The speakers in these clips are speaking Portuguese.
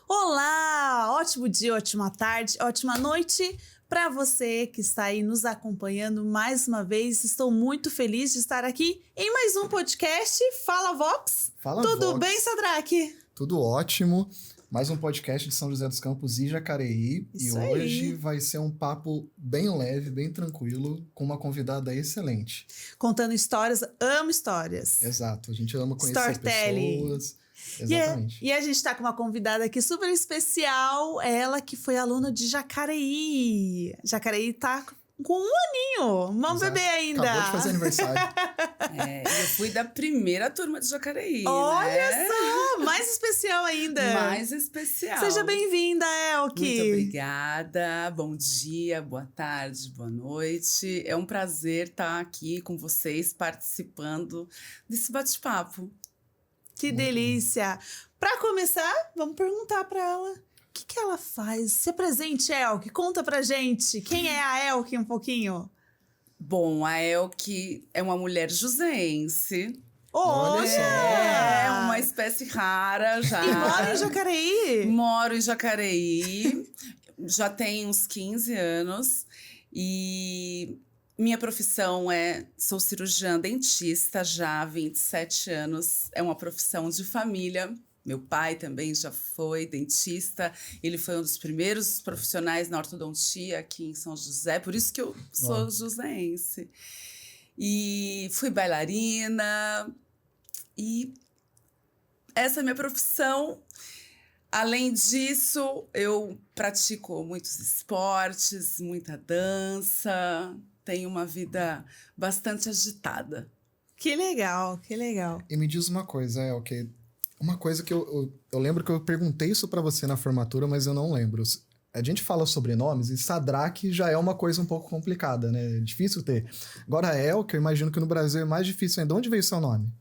Olá! Ótimo dia, ótima tarde, ótima noite para você que está aí nos acompanhando mais uma vez. Estou muito feliz de estar aqui em mais um podcast Fala Vox. Fala Tudo Vox. bem, Sadraque? Tudo ótimo. Mais um podcast de São José dos Campos e Jacareí. Isso e aí. Hoje vai ser um papo bem leve, bem tranquilo, com uma convidada excelente. Contando histórias, amo histórias. Exato, a gente ama conhecer Storytelling. pessoas. Exatamente. E a gente tá com uma convidada aqui super especial, ela que foi aluna de Jacareí. Jacareí tá com um aninho, não bebê ainda. Acabou de fazer aniversário. Eu fui da primeira turma de Jacareí, Olha né? só, mais especial ainda. Mais especial. Seja bem-vinda, Elke. Muito obrigada, bom dia, boa tarde, boa noite. É um prazer estar aqui com vocês, participando desse bate-papo. Que Muito delícia. Para começar, vamos perguntar para ela o que ela faz. Se presente, Elke, conta pra gente. Quem é a Elke um pouquinho? Bom, a Elke é uma mulher joseense. Olha só. É uma espécie rara já. E mora em Jacareí? Moro em Jacareí, já tem uns 15 anos e minha profissão sou cirurgiã dentista já há 27 anos, é uma profissão de família. Meu pai também já foi dentista, ele foi um dos primeiros profissionais na ortodontia aqui em São José, por isso que eu sou joseense. E fui bailarina e essa é a minha profissão. Além disso, eu pratico muitos esportes, muita dança, tenho uma vida bastante agitada. Que legal, que legal. E me diz uma coisa, Elke. Uma coisa que eu lembro que eu perguntei isso pra você na formatura, mas eu não lembro. A gente fala sobrenomes e Sadraque já é uma coisa um pouco complicada, né? É difícil ter. Agora, Elke, eu imagino que no Brasil é mais difícil ainda. Onde veio o seu nome?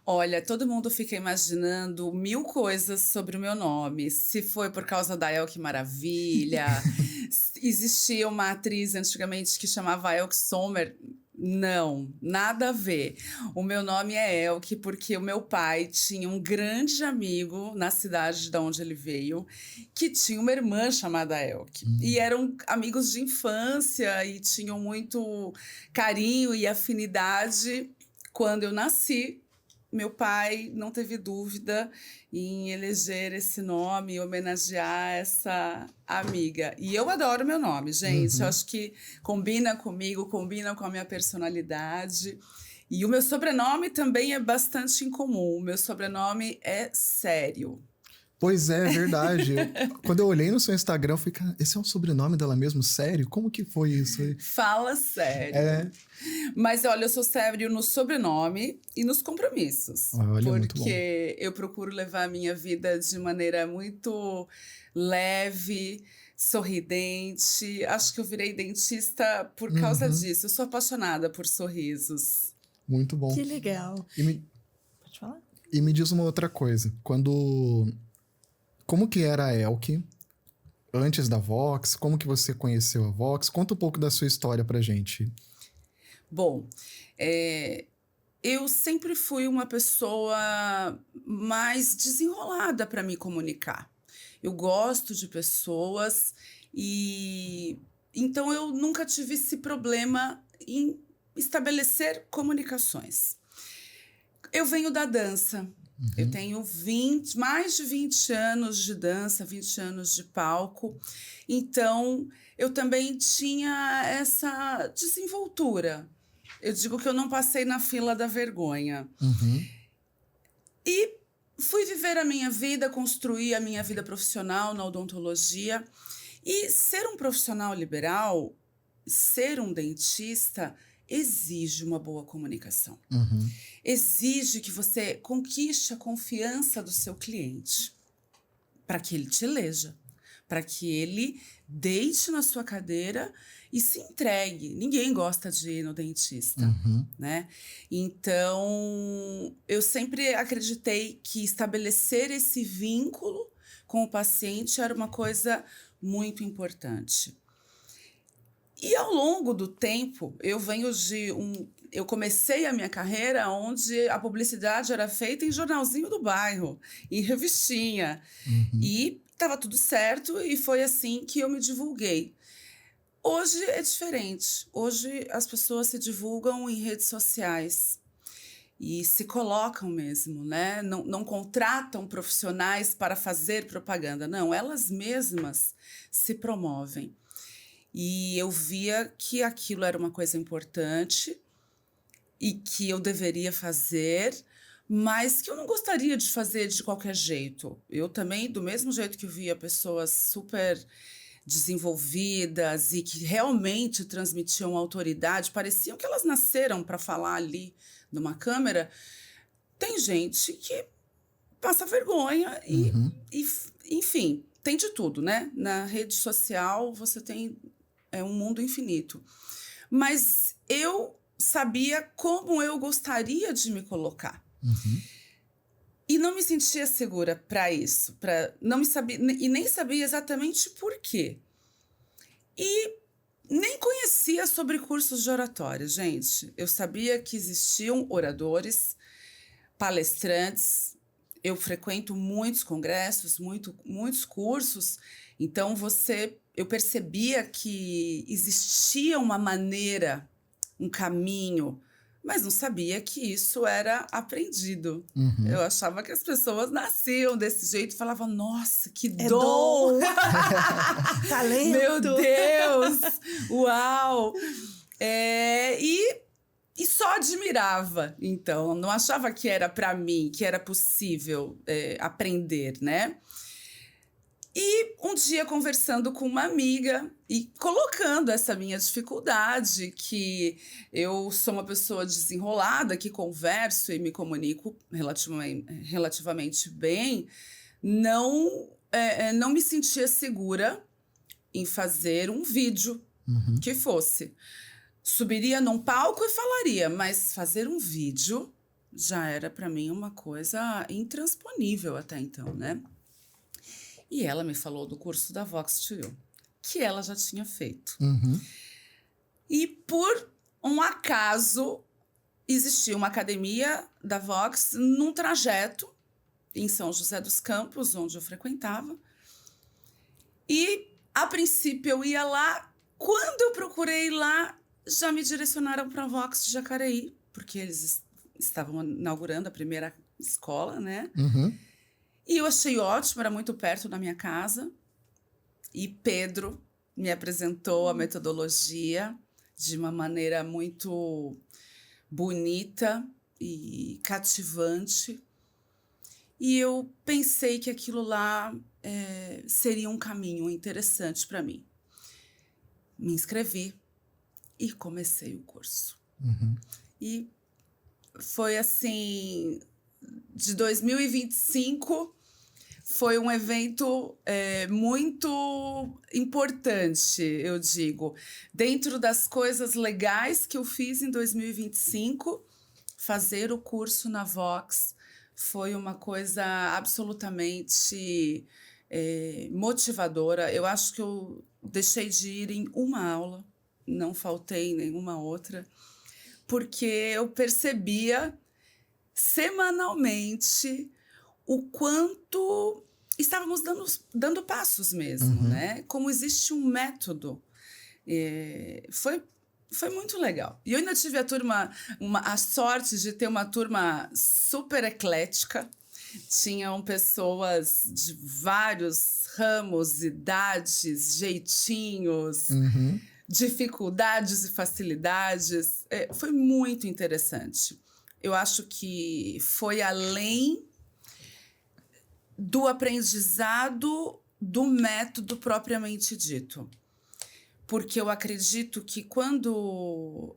Olha, todo mundo fica imaginando 1000 coisas sobre o meu nome. Se foi por causa da Elke Maravilha, existia uma atriz antigamente que chamava Elke Sommer. Não, nada a ver. O meu nome é Elke porque o meu pai tinha um grande amigo na cidade de onde ele veio, que tinha uma irmã chamada Elke. E eram amigos de infância e tinham muito carinho e afinidade. Quando eu nasci, meu pai não teve dúvida em eleger esse nome, homenagear essa amiga. E eu adoro meu nome, gente. Eu acho que combina comigo, combina com a minha personalidade. E o meu sobrenome também é bastante incomum. O meu sobrenome é Sério. Pois é verdade. Quando eu olhei no seu Instagram, eu falei, cara, esse é um sobrenome dela mesmo? Sério? Como que foi isso? Fala sério. É. Mas olha, eu sou sério no sobrenome e nos compromissos. Olha, muito bom. Porque eu procuro levar a minha vida de maneira muito leve, sorridente. Acho que eu virei dentista por causa disso. Eu sou apaixonada por sorrisos. Muito bom. Que legal. Pode falar? E me diz uma outra coisa. Como que era a Elke antes da Vox? Como que você conheceu a Vox? Conta um pouco da sua história pra gente. Bom, eu sempre fui uma pessoa mais desenrolada para me comunicar. Eu gosto de pessoas e então eu nunca tive esse problema em estabelecer comunicações. Eu venho da dança. Eu tenho mais de 20 anos de dança, 20 anos de palco. Então, eu também tinha essa desenvoltura. Eu digo que eu não passei na fila da vergonha. E fui viver a minha vida, construir a minha vida profissional na odontologia. E ser um profissional liberal, ser um dentista, exige uma boa comunicação. Exige que você conquiste a confiança do seu cliente para que ele te eleja, para que ele deite na sua cadeira e se entregue. Ninguém gosta de ir no dentista, né? Então, eu sempre acreditei que estabelecer esse vínculo com o paciente era uma coisa muito importante. E ao longo do tempo, eu venho de eu comecei a minha carreira onde a publicidade era feita em jornalzinho do bairro, em revistinha. E estava tudo certo e foi assim que eu me divulguei. Hoje é diferente. Hoje as pessoas se divulgam em redes sociais e se colocam mesmo, né? Não contratam profissionais para fazer propaganda. Não, elas mesmas se promovem. E eu via que aquilo era uma coisa importante e que eu deveria fazer, mas que eu não gostaria de fazer de qualquer jeito. Eu também, do mesmo jeito que eu via pessoas super desenvolvidas e que realmente transmitiam autoridade, pareciam que elas nasceram para falar ali numa câmera, tem gente que passa vergonha e, enfim, tem de tudo, né? Na rede social você tem um mundo infinito. Mas eu sabia como eu gostaria de me colocar. E não me sentia segura para isso. Não me sabia, e nem sabia exatamente por quê. E nem conhecia sobre cursos de oratória, gente. Eu sabia que existiam oradores, palestrantes. Eu frequento muitos congressos, muitos cursos. Então, eu percebia que existia uma maneira, um caminho, mas não sabia que isso era aprendido. Eu achava que as pessoas nasciam desse jeito e falavam, nossa, que dom! Talento! Meu Deus! Uau! E só admirava, então. Não achava que era para mim, que era possível aprender, né? E um dia, conversando com uma amiga e colocando essa minha dificuldade, que eu sou uma pessoa desenrolada, que converso e me comunico relativamente bem, não me sentia segura em fazer um vídeo que fosse. Subiria num palco e falaria, mas fazer um vídeo já era para mim uma coisa intransponível até então, né? E ela me falou do curso da Vox2U, que ela já tinha feito. E por um acaso, existia uma academia da Vox num trajeto em São José dos Campos, onde eu frequentava. E, a princípio, eu ia lá. Quando eu procurei lá, já me direcionaram para a Vox de Jacareí, porque eles estavam inaugurando a primeira escola, né? E eu achei ótimo, era muito perto da minha casa. E Pedro me apresentou a metodologia de uma maneira muito bonita e cativante. E eu pensei que aquilo lá seria um caminho interessante para mim. Me inscrevi e comecei o curso. E foi assim... De 2025 foi um evento muito importante, eu digo. Dentro das coisas legais que eu fiz em 2025, fazer o curso na Vox foi uma coisa absolutamente motivadora. Eu acho que eu deixei de ir em uma aula, não faltei em nenhuma outra, porque eu percebia semanalmente o quanto estávamos dando passos mesmo, né? Como existe um método. Foi muito legal. E eu ainda tive a sorte de ter uma turma super eclética. Tinham pessoas de vários ramos, idades, jeitinhos, dificuldades e facilidades. Foi muito interessante. Eu acho que foi além do aprendizado do método propriamente dito. Porque eu acredito que quando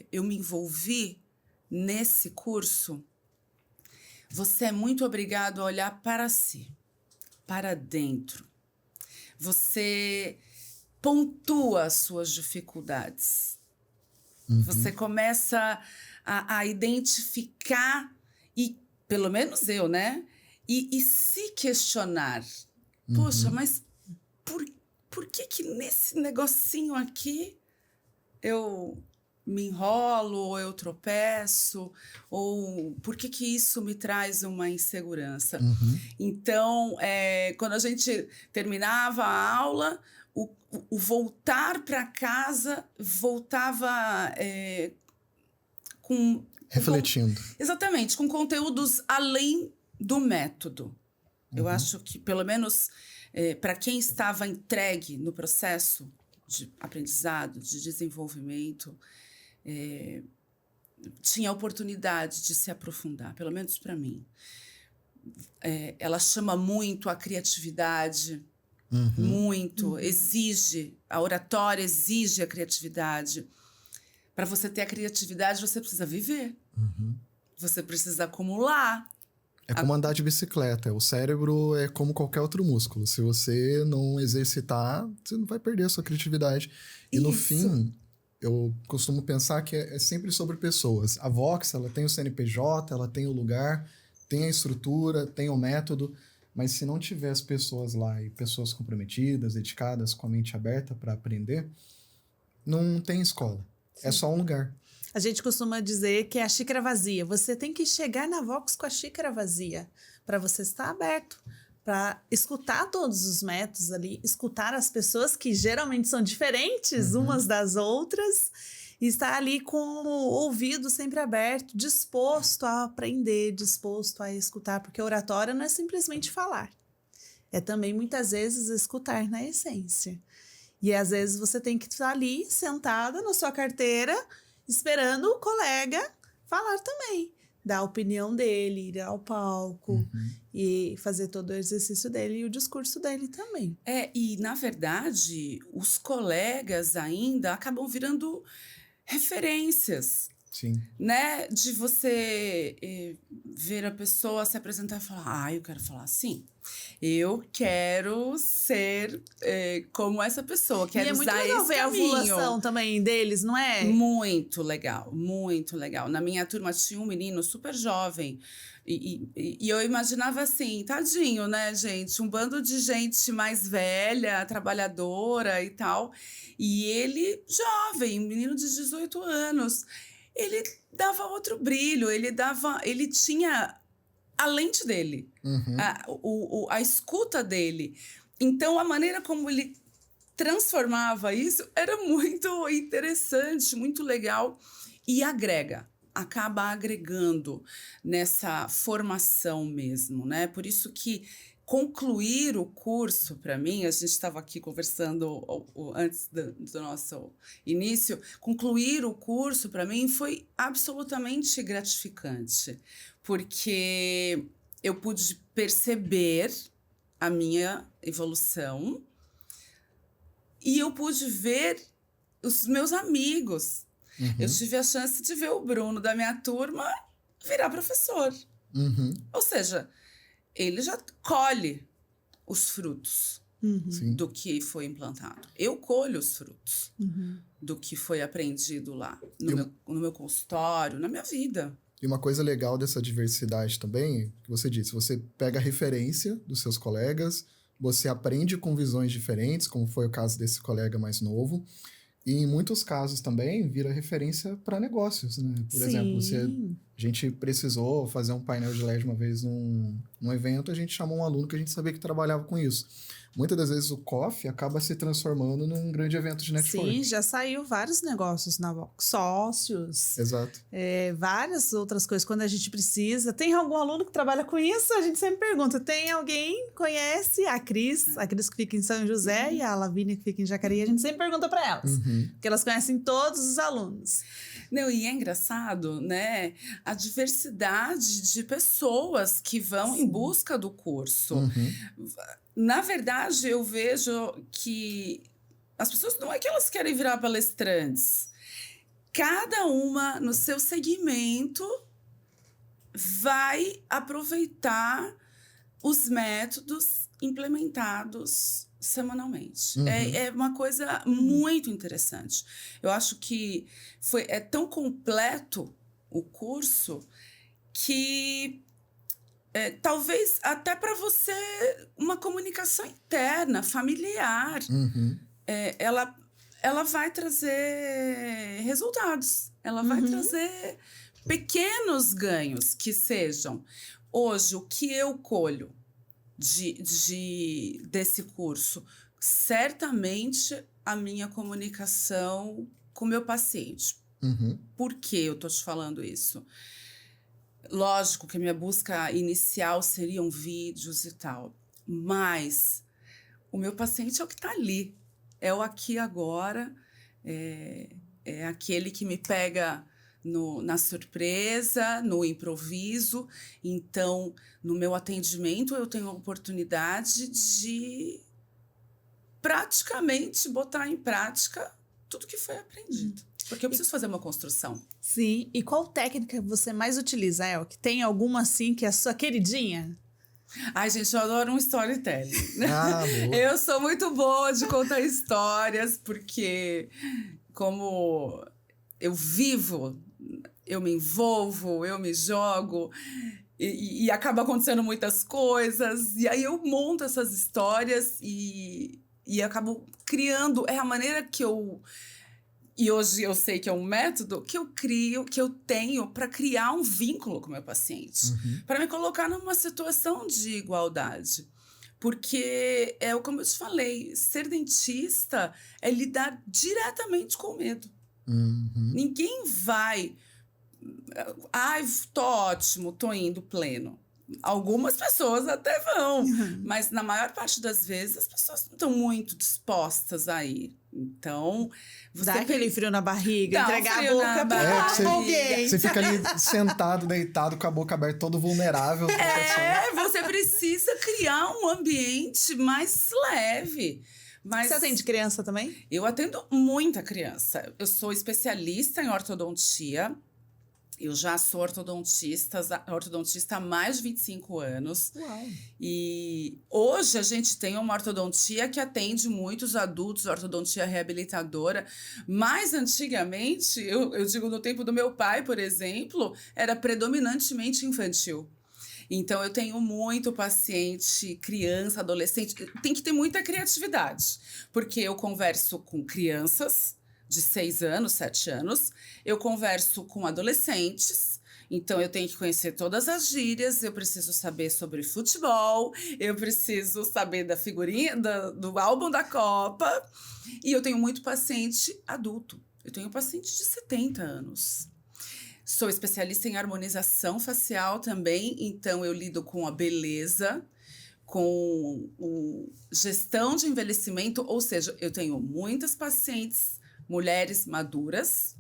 eu me envolvi nesse curso, você é muito obrigado a olhar para si, para dentro. Você pontua as suas dificuldades. Você começa a identificar, e pelo menos eu, né? E se questionar. Poxa, mas por que nesse negocinho aqui eu me enrolo, ou eu tropeço, ou por que isso me traz uma insegurança? Então, quando a gente terminava a aula, o voltar para casa voltava Refletindo. Exatamente, com conteúdos além do método. Eu acho que, pelo menos, para quem estava entregue no processo de aprendizado, de desenvolvimento, tinha a oportunidade de se aprofundar, pelo menos para mim. Ela chama muito a criatividade, muito, exige, a oratória exige a criatividade. Para você ter a criatividade, você precisa viver. Você precisa acumular. É como andar de bicicleta. O cérebro é como qualquer outro músculo. Se você não exercitar, você não vai perder a sua criatividade. E no fim, eu costumo pensar que é sempre sobre pessoas. A Vox, ela tem o CNPJ, ela tem o lugar, tem a estrutura, tem o método. Mas se não tiver as pessoas lá e pessoas comprometidas, dedicadas, com a mente aberta para aprender, não tem escola. Sim. É só um lugar. A gente costuma dizer que é a xícara vazia. Você tem que chegar na Vox com a xícara vazia para você estar aberto, para escutar todos os métodos ali, escutar as pessoas que geralmente são diferentes umas das outras e estar ali com o ouvido sempre aberto, disposto a aprender, disposto a escutar, porque oratória não é simplesmente falar. É também, muitas vezes, escutar na essência. E, às vezes, você tem que estar ali, sentada na sua carteira, esperando o colega falar também, dar a opinião dele, ir ao palco e fazer todo o exercício dele e o discurso dele também. E, na verdade, os colegas ainda acabam virando referências. Sim. Né? De você ver a pessoa se apresentar e falar, eu quero falar assim. Eu quero ser como essa pessoa, quero usar esse caminho. E é muito legal ver a evolução também deles, não é? Muito legal, muito legal. Na minha turma tinha um menino super jovem e eu imaginava assim, tadinho, né, gente? Um bando de gente mais velha, trabalhadora e tal. E ele, jovem, um menino de 18 anos, ele dava outro brilho, ele tinha a lente dele, a escuta dele. Então, a maneira como ele transformava isso era muito interessante, muito legal e acaba agregando nessa formação mesmo, né? Por isso que concluir o curso, para mim, a gente estava aqui conversando antes do nosso início, concluir o curso, para mim, foi absolutamente gratificante, porque eu pude perceber a minha evolução e eu pude ver os meus amigos. Eu tive a chance de ver o Bruno da minha turma virar professor. Ou seja, ele já colhe os frutos do que foi implantado. Eu colho os frutos do que foi aprendido lá, no meu consultório, na minha vida. E uma coisa legal dessa diversidade também, que você disse, você pega a referência dos seus colegas, você aprende com visões diferentes, como foi o caso desse colega mais novo, e em muitos casos também vira referência para negócios, né? Por exemplo, a gente precisou fazer um painel de LED uma vez num evento, a gente chamou um aluno que a gente sabia que trabalhava com isso. Muitas das vezes o coffee acaba se transformando num grande evento de network. Sim, já saiu vários negócios na Vox, sócios. Exato. Várias outras coisas quando a gente precisa. Tem algum aluno que trabalha com isso? A gente sempre pergunta. Tem alguém? Conhece? A Cris que fica em São José e a Lavínia que fica em Jacareí. A gente sempre pergunta para elas, porque elas conhecem todos os alunos. Não, e é engraçado, né? A diversidade de pessoas que vão em busca do curso. Na verdade, eu vejo que as pessoas não é que elas querem virar palestrantes. Cada uma, no seu segmento, vai aproveitar os métodos implementados semanalmente. É uma coisa muito interessante. Eu acho que é tão completo o curso que talvez até para você uma comunicação interna, familiar. ela vai trazer resultados. Ela vai trazer pequenos ganhos que sejam. Hoje, o que eu colho desse curso? Certamente a minha comunicação com o meu paciente. Por que eu tô te falando isso? Lógico que a minha busca inicial seriam vídeos e tal, mas o meu paciente é o que está ali, é o aqui e agora, é aquele que me pega na surpresa, no improviso. Então, no meu atendimento, eu tenho a oportunidade de praticamente botar em prática tudo que foi aprendido. Porque eu preciso fazer uma construção. Sim. E qual técnica você mais utiliza, Elke? Tem alguma, assim, que é a sua queridinha? Ai, gente, eu adoro um storytelling. Boa. Eu sou muito boa de contar histórias, porque como eu vivo, eu me envolvo, eu me jogo, e acaba acontecendo muitas coisas. E aí eu monto essas histórias e acabo criando. É a maneira que eu... E hoje eu sei que é um método que eu crio, que eu tenho para criar um vínculo com o meu paciente. Para me colocar numa situação de igualdade. Porque, como eu te falei, ser dentista é lidar diretamente com o medo. Ninguém vai... Ai, tô ótimo, tô indo pleno. Algumas pessoas até vão, mas na maior parte das vezes as pessoas não estão muito dispostas a ir. Então, você dá aquele frio na barriga, entregar a boca pra alguém. Você fica ali sentado, deitado, com a boca aberta, todo vulnerável. Você precisa criar um ambiente mais leve. Mas você atende criança também? Eu atendo muita criança. Eu sou especialista em ortodontia. Eu já sou ortodontista há mais de 25 anos. Uau. E hoje a gente tem uma ortodontia que atende muitos adultos, ortodontia reabilitadora. Mas antigamente, eu digo no tempo do meu pai, por exemplo, era predominantemente infantil. Então, eu tenho muito paciente, criança, adolescente. Tem que ter muita criatividade, porque eu converso com crianças de 6 anos, 7 anos. Eu converso com adolescentes, então eu tenho que conhecer todas as gírias, eu preciso saber sobre futebol, eu preciso saber da figurinha, do álbum da Copa. E eu tenho muito paciente adulto. Eu tenho paciente de 70 anos. Sou especialista em harmonização facial também, então eu lido com a beleza, com gestão de envelhecimento, ou seja, eu tenho muitas pacientes mulheres maduras.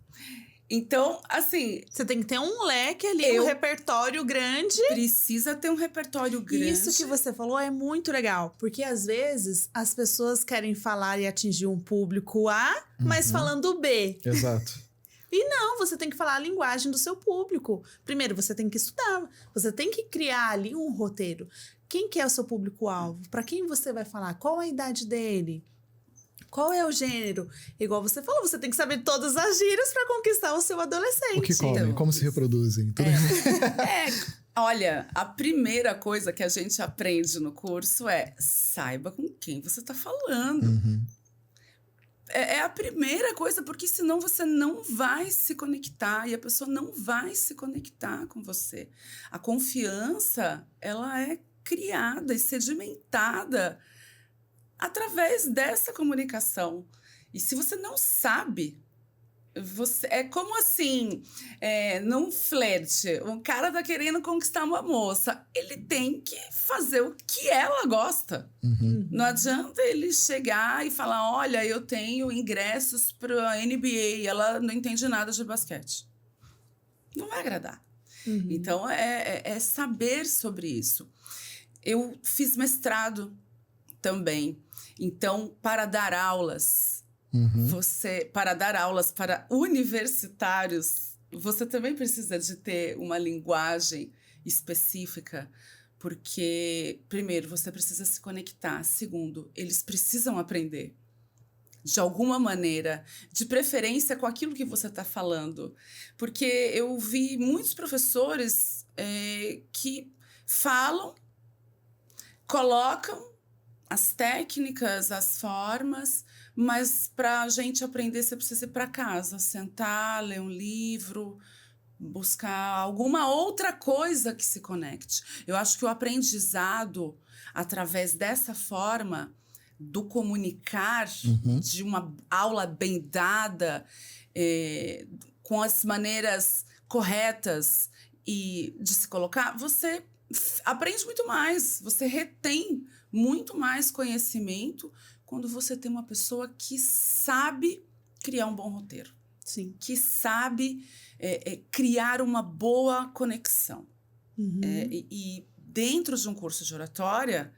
Então, assim... você tem que ter um leque ali, um repertório grande. Precisa ter um repertório grande. Isso que você falou é muito legal. Porque, às vezes, as pessoas querem falar e atingir um público A, mas falando B. Exato. E não, você tem que falar a linguagem do seu público. Primeiro, você tem que estudar. Você tem que criar ali um roteiro. Quem que é o seu público-alvo? Para quem você vai falar? Qual a idade dele? Qual é o gênero? Igual você falou, você tem que saber todas as gírias para conquistar o seu adolescente. O que comem, então, como se reproduzem. Tudo olha, a primeira coisa que a gente aprende no curso é saiba com quem você está falando. É a primeira coisa, porque senão você não vai se conectar e a pessoa não vai se conectar com você. A confiança, ela é criada e sedimentada através dessa comunicação. E se você não sabe, é como assim, num flerte, um cara tá querendo conquistar uma moça, ele tem que fazer o que ela gosta. Não adianta ele chegar e falar, olha, eu tenho ingressos para a NBA, ela não entende nada de basquete. Não vai agradar. Então, é saber sobre isso. Eu fiz mestrado também. Então, para dar aulas, para dar aulas para universitários, você também precisa de ter uma linguagem específica, porque, primeiro, você precisa se conectar. Segundo, eles precisam aprender de alguma maneira, de preferência com aquilo que você está falando. Porque eu vi muitos professores que falam, colocam as técnicas, as formas, mas para a gente aprender, você precisa ir para casa, sentar, ler um livro, buscar alguma outra coisa que se conecte. Eu acho que o aprendizado, através dessa forma do comunicar, de uma aula bem dada, com as maneiras corretas e de se colocar, você aprende muito mais, você retém muito mais conhecimento quando você tem uma pessoa que sabe criar um bom roteiro. Sim. Que sabe criar uma boa conexão. E dentro de um curso de oratória,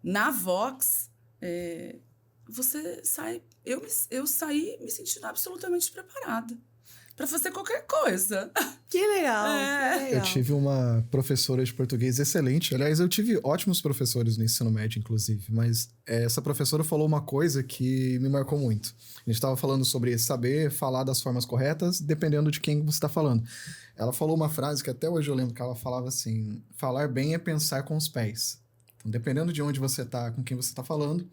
na Vox, você sai... Eu saí me sentindo absolutamente preparada para fazer qualquer coisa. Que legal, que legal. Eu tive uma professora de português excelente. Aliás, eu tive ótimos professores no ensino médio, inclusive. Mas essa professora falou uma coisa que me marcou muito. A gente estava falando sobre saber falar das formas corretas, dependendo de quem você está falando. Ela falou uma frase que até hoje eu lembro que ela falava assim: falar bem é pensar com os pés. Então, dependendo de onde você está, com quem você está falando,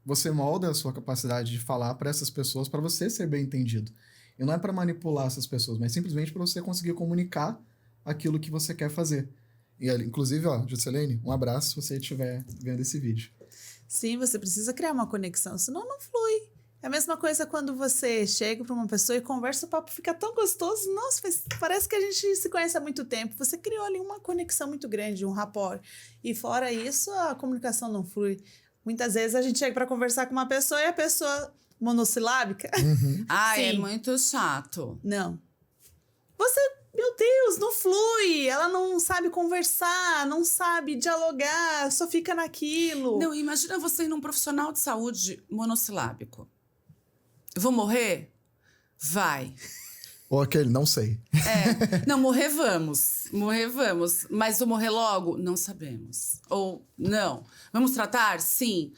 você molda a sua capacidade de falar para essas pessoas para você ser bem entendido. E não é para manipular essas pessoas, mas simplesmente para você conseguir comunicar aquilo que você quer fazer. E, inclusive, Juscelene, um abraço se você estiver vendo esse vídeo. Sim, você precisa criar uma conexão, senão não flui. É a mesma coisa quando você chega para uma pessoa e conversa, o papo fica tão gostoso. Nossa, parece que a gente se conhece há muito tempo. Você criou ali uma conexão muito grande, um rapport. E fora isso, a comunicação não flui. Muitas vezes a gente chega para conversar com uma pessoa e a pessoa... monossilábica? Ai, é Sim. muito chato. Não. Você, meu Deus, não flui. Ela não sabe conversar, não sabe dialogar, só fica naquilo. Não, imagina você ir num profissional de saúde monossilábico. Eu vou morrer? Vai. Ou aquele, não sei. Não, morrer vamos. Morrer vamos. Mas o morrer logo? Não sabemos. Ou, não. Vamos tratar? Sim.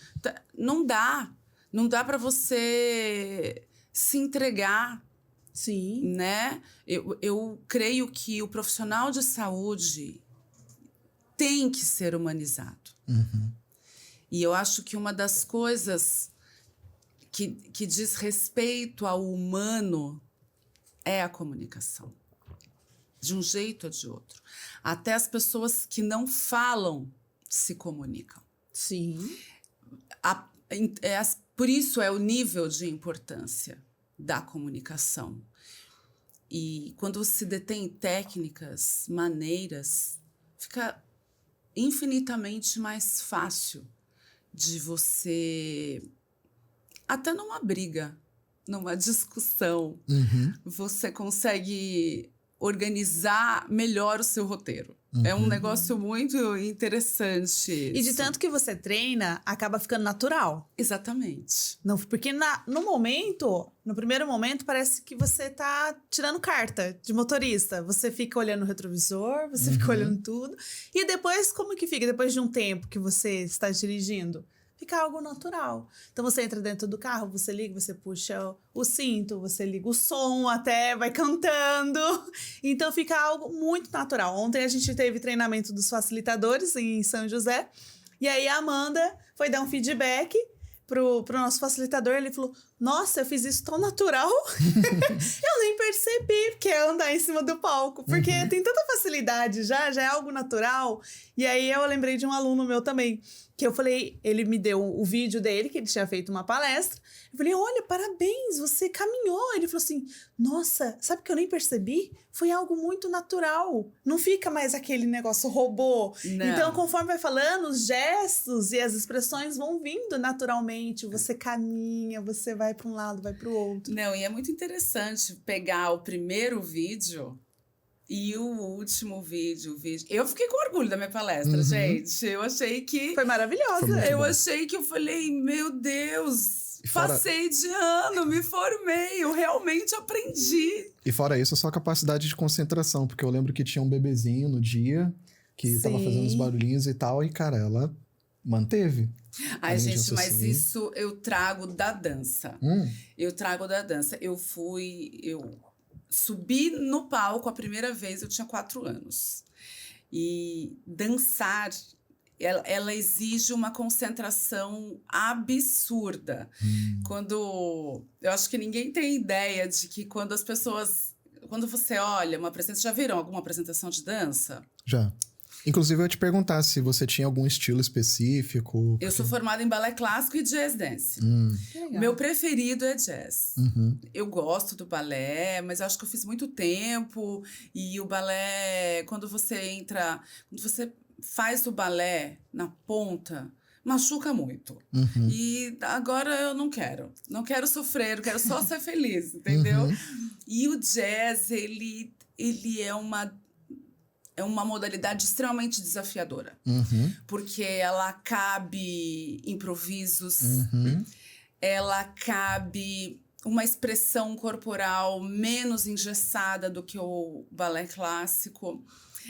Não dá. Não dá para você se entregar. Sim. Né? Eu creio que o profissional de saúde tem que ser humanizado. E eu acho que uma das coisas que diz respeito ao humano é a comunicação. De um jeito ou de outro. Até as pessoas que não falam se comunicam. Sim. Por isso é o nível de importância da comunicação. E quando se detém técnicas, maneiras, fica infinitamente mais fácil de você, até numa briga, numa discussão, você consegue organizar melhor o seu roteiro. É um negócio muito interessante. E de tanto que você treina, acaba ficando natural. Exatamente. Não, porque no primeiro momento, parece que você tá tirando carta de motorista. Você fica olhando o retrovisor, você fica olhando tudo. E depois, como que fica? Depois de um tempo que você está dirigindo? Fica algo natural. Então, você entra dentro do carro, você liga, você puxa o cinto, você liga o som até, vai cantando. Então, fica algo muito natural. Ontem a gente teve treinamento dos facilitadores em São José. E aí, a Amanda foi dar um feedback pro nosso facilitador. Ele falou, nossa, eu fiz isso tão natural. Eu nem percebi que é andar em cima do palco. Porque tem tanta facilidade já é algo natural. E aí, eu lembrei de um aluno meu também. Que eu falei, ele me deu o vídeo dele, que ele tinha feito uma palestra. Eu falei, olha, parabéns, você caminhou. Ele falou assim, nossa, sabe que eu nem percebi? Foi algo muito natural. Não fica mais aquele negócio robô. Não. Então, conforme vai falando, os gestos e as expressões vão vindo naturalmente. Você caminha, você vai para um lado, vai para o outro. Não, e é muito interessante pegar o primeiro vídeo... E o último vídeo... Eu fiquei com orgulho da minha palestra, gente. Eu achei que... Foi maravilhosa. Foi muito bom. achei que eu falei, meu Deus, fora... passei de ano, me formei, eu realmente aprendi. E fora isso, a sua capacidade de concentração, porque eu lembro que tinha um bebezinho no dia que tava fazendo os barulhinhos e tal, e, cara, ela manteve. Ai, gente, mas isso eu trago da dança. Eu trago da dança. Eu subi no palco a primeira vez, eu tinha 4 anos. E dançar ela exige uma concentração absurda. Eu acho que ninguém tem ideia de que quando você olha uma apresentação... Já viram alguma apresentação de dança? Já. Inclusive, eu ia te perguntar se você tinha algum estilo específico. Eu sou formada em balé clássico e jazz dance. Legal. Meu preferido é jazz. Eu gosto do balé, mas eu acho que eu fiz muito tempo. E o balé, quando você faz o balé na ponta, machuca muito. E agora eu não quero. Não quero sofrer, eu quero só ser feliz, entendeu? E o jazz, ele é uma modalidade extremamente desafiadora. Porque ela cabe improvisos, ela cabe uma expressão corporal menos engessada do que o balé clássico.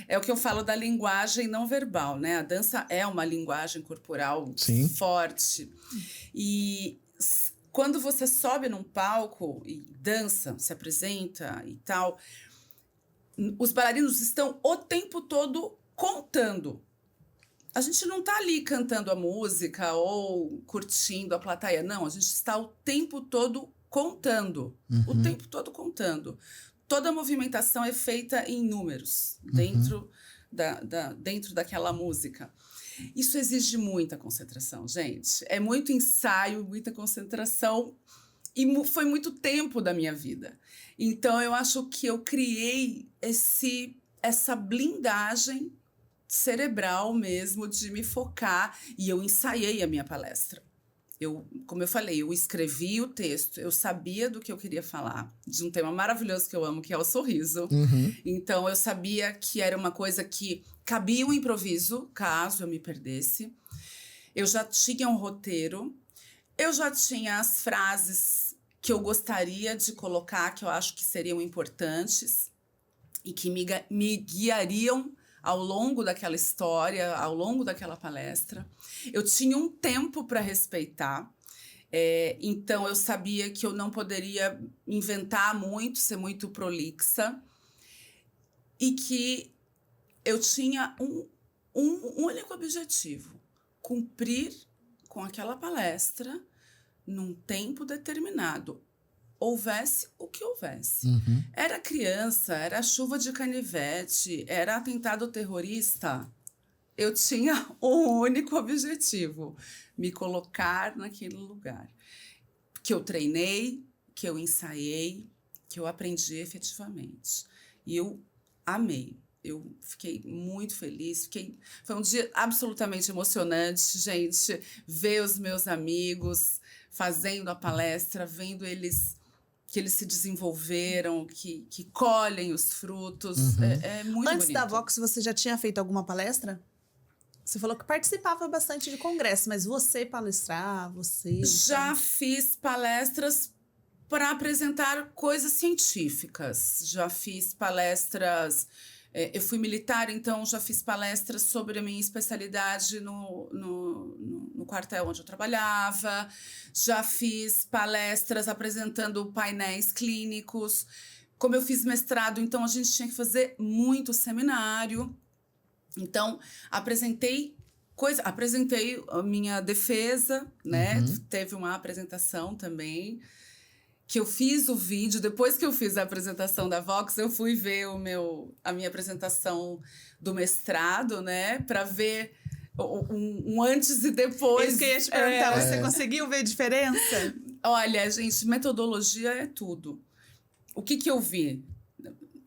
É o que eu falo da linguagem não verbal, né? A dança é uma linguagem corporal forte. E quando você sobe num palco e dança, se apresenta e tal... Os bailarinos estão o tempo todo contando. A gente não está ali cantando a música ou curtindo a plateia. Não, a gente está o tempo todo contando. O tempo todo contando. Toda a movimentação é feita em números dentro daquela música. Isso exige muita concentração, gente. É muito ensaio, muita concentração. E foi muito tempo da minha vida. Então, eu acho que eu criei essa blindagem cerebral mesmo de me focar. E eu ensaiei a minha palestra. Como eu falei, eu escrevi o texto. Eu sabia do que eu queria falar. De um tema maravilhoso que eu amo, que é o sorriso. Então, eu sabia que era uma coisa que cabia um improviso, caso eu me perdesse. Eu já tinha um roteiro. Eu já tinha as frases que eu gostaria de colocar, que eu acho que seriam importantes e que me guiariam ao longo daquela história, ao longo daquela palestra. Eu tinha um tempo para respeitar, então eu sabia que eu não poderia inventar muito, ser muito prolixa, e que eu tinha um único objetivo: cumprir com aquela palestra num tempo determinado, houvesse o que houvesse. Era criança, era chuva de canivete, era atentado terrorista. Eu tinha um único objetivo: me colocar naquele lugar. Que eu treinei, que eu ensaiei, que eu aprendi efetivamente. E eu amei. Eu fiquei muito feliz. Foi um dia absolutamente emocionante, gente, ver os meus amigos fazendo a palestra, vendo que eles se desenvolveram, que colhem os frutos. É muito Antes bonito. da Vox, você já tinha feito alguma palestra? Você falou que participava bastante de congresso, mas você palestrar, Já fiz palestras para apresentar coisas científicas. Já fiz palestras... Eu fui militar, então já fiz palestras sobre a minha especialidade no quartel onde eu trabalhava. Já fiz palestras apresentando painéis clínicos. Como eu fiz mestrado, então a gente tinha que fazer muito seminário. Então, apresentei a minha defesa, né? Teve uma apresentação também, que eu fiz o vídeo. Depois que eu fiz a apresentação da Vox, eu fui ver a minha apresentação do mestrado, né? Para ver um antes e depois. Isso que eu ia te perguntar, você conseguiu ver diferença? Olha, gente, metodologia é tudo. O que eu vi?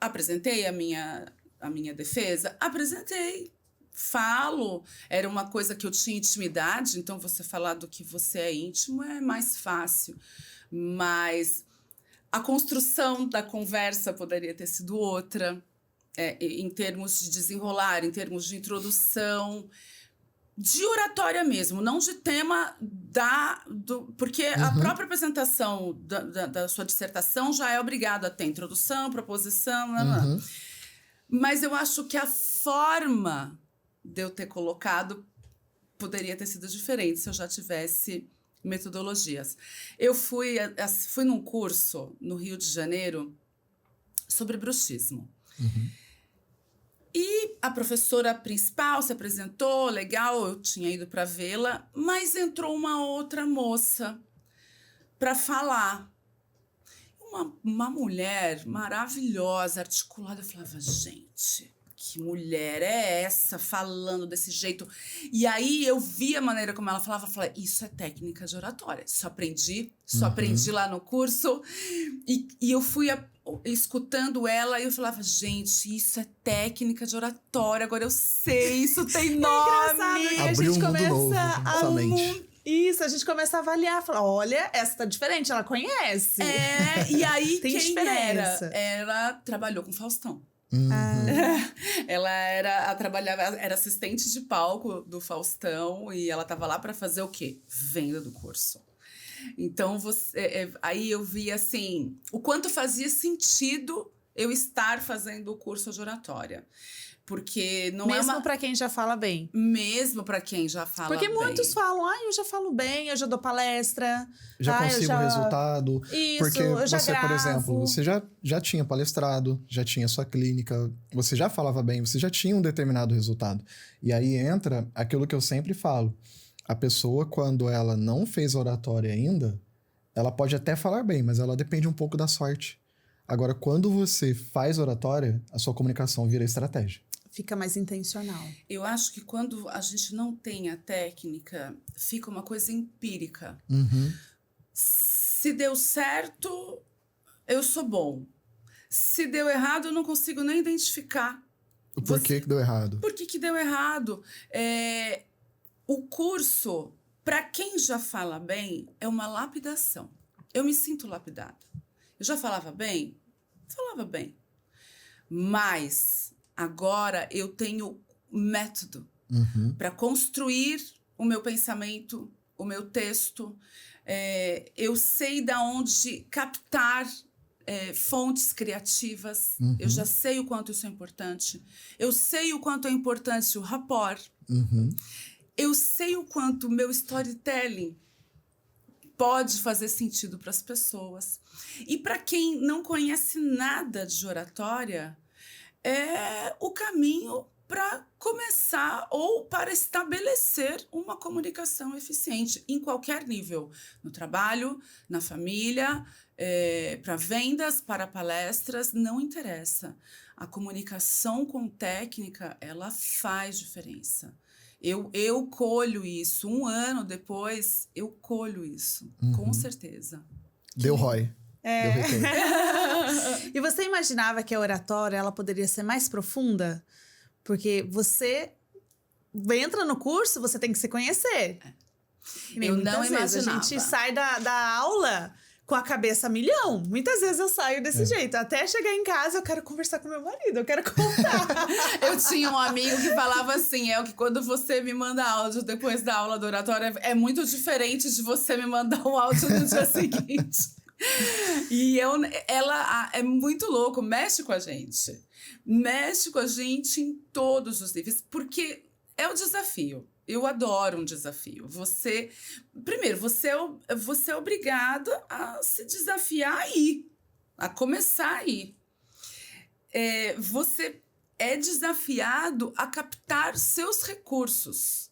Apresentei a minha defesa? Apresentei. Falo. Era uma coisa que eu tinha intimidade, então você falar do que você é íntimo é mais fácil. Mas a construção da conversa poderia ter sido outra, em termos de desenrolar, em termos de introdução, de oratória mesmo, não de tema porque a própria apresentação da sua dissertação já é obrigada a ter introdução, proposição, mas eu acho que a forma de eu ter colocado poderia ter sido diferente se eu já tivesse metodologias. Eu fui num curso no Rio de Janeiro sobre bruxismo. E a professora principal se apresentou, legal, eu tinha ido para vê-la, mas entrou uma outra moça para falar. Uma mulher maravilhosa, articulada. Eu falava, gente, que mulher é essa falando desse jeito? E aí eu vi a maneira como ela falava, eu falei, isso é técnica de oratória. Só aprendi lá no curso. E eu fui escutando ela e eu falava, gente, isso é técnica de oratória, agora eu sei, isso tem nome. Engraçado, Abriu a gente um mundo começa novo na sua mente. Isso, a gente começa a avaliar, falar, olha, essa tá diferente, ela conhece. E aí Tem quem diferença. Ela trabalhou com Faustão. Ah, Trabalhava, era assistente de palco do Faustão e ela tava lá para fazer o quê? Venda do curso. Então, aí eu vi assim, o quanto fazia sentido eu estar fazendo o curso de oratória. Porque não mesmo é uma... pra quem já fala bem. Mesmo para quem já fala Porque bem. muitos falam, eu já falo bem, eu já dou palestra. Já eu consigo o resultado. Isso, Porque eu já você, por gravo. exemplo, você já tinha palestrado, já tinha sua clínica, você já falava bem, você já tinha um determinado resultado. E aí entra aquilo que eu sempre falo. A pessoa, quando ela não fez oratória ainda, ela pode até falar bem, mas ela depende um pouco da sorte. Agora, quando você faz oratória, a sua comunicação vira estratégia. Fica mais intencional. Eu acho que quando a gente não tem a técnica, fica uma coisa empírica. Se deu certo, eu sou bom. Se deu errado, eu não consigo nem identificar. O porquê que deu errado? Por que deu errado? O curso, para quem já fala bem, é uma lapidação. Eu me sinto lapidada. Eu já falava bem? Falava bem. Mas agora eu tenho método para construir o meu pensamento, o meu texto. Eu sei de onde captar fontes criativas. Eu já sei o quanto isso é importante. Eu sei o quanto é importante o rapport. Eu sei o quanto o meu storytelling pode fazer sentido para as pessoas. E para quem não conhece nada de oratória, é o caminho para começar ou para estabelecer uma comunicação eficiente em qualquer nível. No trabalho, na família, para vendas, para palestras, não interessa. A comunicação com técnica, ela faz diferença. Eu colho isso. 1 ano depois, eu colho isso. Com certeza. Deu ROI. Deu retorno. E você imaginava que a oratória ela poderia ser mais profunda? Porque você entra no curso, você tem que se conhecer. Eu não Muitas vezes imaginava. a gente sai da aula com a cabeça a milhão. Muitas vezes eu saio desse jeito. Até chegar em casa, eu quero conversar com meu marido, eu quero contar. Eu tinha um amigo que falava assim, que quando você me manda áudio depois da aula do oratório, é muito diferente de você me mandar um áudio no dia seguinte. E ela é muito louco, mexe com a gente. Mexe com a gente em todos os níveis, porque é o desafio. Eu adoro um desafio. Primeiro, você é obrigada a se desafiar aí, a começar aí. Você é desafiado a captar seus recursos.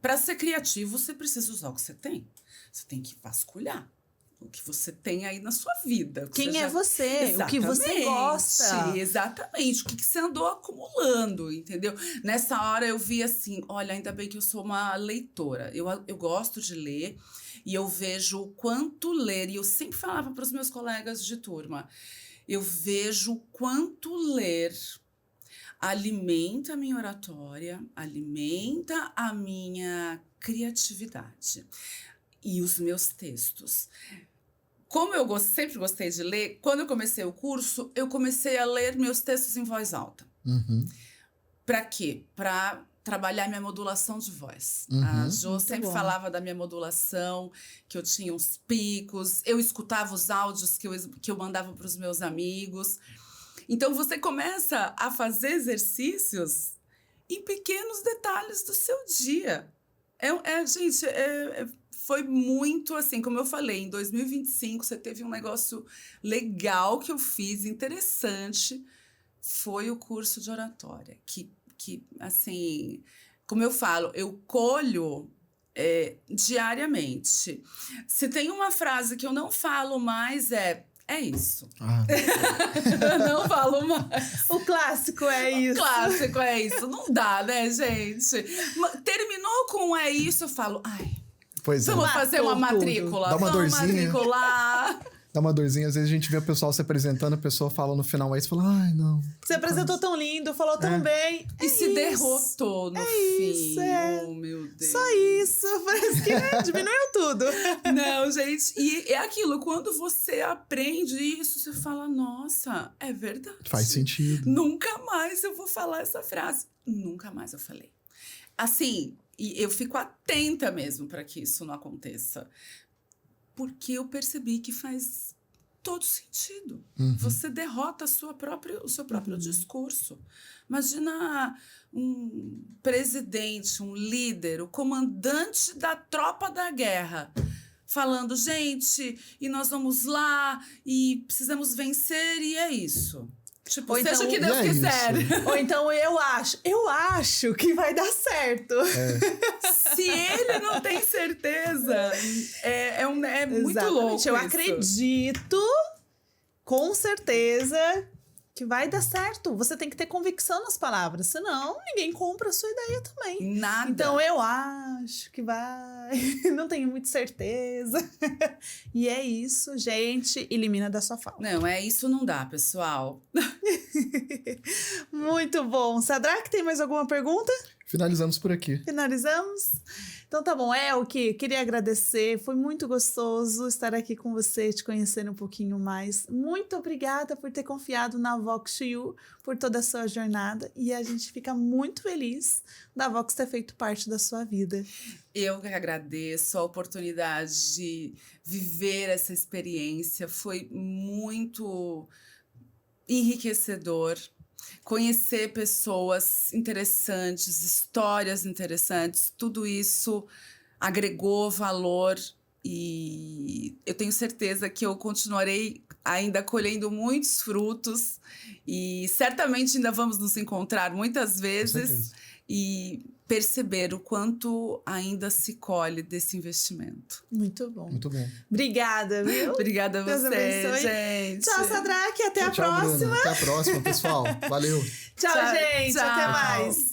Para ser criativo, você precisa usar o que você tem. Você tem que vasculhar o que você tem aí na sua vida. Quem é você? O que você gosta? Exatamente. O que você andou acumulando, entendeu? Nessa hora eu vi assim, olha, ainda bem que eu sou uma leitora. Eu gosto de ler e eu vejo o quanto ler. E eu sempre falava para os meus colegas de turma, eu vejo o quanto ler alimenta a minha oratória, alimenta a minha criatividade e os meus textos. Como eu sempre gostei de ler, quando eu comecei o curso, eu comecei a ler meus textos em voz alta. Para quê? Para trabalhar minha modulação de voz. A Jo sempre falava da minha modulação, que eu tinha uns picos, eu escutava os áudios que eu mandava para os meus amigos. Então, você começa a fazer exercícios em pequenos detalhes do seu dia. Gente, foi muito assim, como eu falei, em 2025 você teve um negócio legal que eu fiz, interessante, foi o curso de oratória. Que assim, como eu falo, eu colho diariamente. Se tem uma frase que eu não falo mais, é isso. Eu não falo mais. O clássico é isso. O clássico é isso. Não dá, né, gente? Terminou com é isso, eu falo, ai, Pois é. vamos fazer uma matrícula. Dá uma vamos dorzinha. matricular. Dá uma dorzinha, às vezes a gente vê o pessoal se apresentando, a pessoa fala no final aí, você fala, ai, não. Você apresentou tão lindo, falou tão bem. E se derrotou no fim. Oh, meu Deus. Só isso. Parece que diminuiu tudo. Não, gente. E é aquilo, quando você aprende isso, você fala, nossa, é verdade. Faz sentido. Nunca mais eu vou falar essa frase. Nunca mais eu falei. Assim, e eu fico atenta mesmo para que isso não aconteça. Porque eu percebi que faz todo sentido. Você derrota o seu próprio discurso. Imagina um presidente, um líder, o comandante da tropa da guerra, falando, gente, e nós vamos lá, e precisamos vencer, e é isso. Tipo, Ou seja então, o que Deus é quiser. Ou então eu acho que vai dar certo. Se ele não tem certeza, é muito Exatamente. louco Eu isso. acredito, com certeza, que vai dar certo. Você tem que ter convicção nas palavras, senão ninguém compra a sua ideia também. Nada. Então eu acho que vai, não tenho muita certeza. E é isso, gente, elimina da sua fala. Não, isso não dá, pessoal. Muito bom. Sadraque, tem mais alguma pergunta? Finalizamos por aqui. Finalizamos? Então tá bom, Elke, queria agradecer, foi muito gostoso estar aqui com você, te conhecer um pouquinho mais. Muito obrigada por ter confiado na Vox to You, por toda a sua jornada, e a gente fica muito feliz da Vox ter feito parte da sua vida. Eu que agradeço a oportunidade de viver essa experiência, foi muito enriquecedor. Conhecer pessoas interessantes, histórias interessantes, tudo isso agregou valor e eu tenho certeza que eu continuarei ainda colhendo muitos frutos e certamente ainda vamos nos encontrar muitas vezes e perceber o quanto ainda se colhe desse investimento. Muito bom. Muito bom. Obrigada, viu? Obrigada a Deus você, abençoe. gente. Tchau, Sadraque, até a Tchau, próxima. Bruna. Até a próxima, pessoal. Valeu. Tchau, gente. Tchau. Até mais.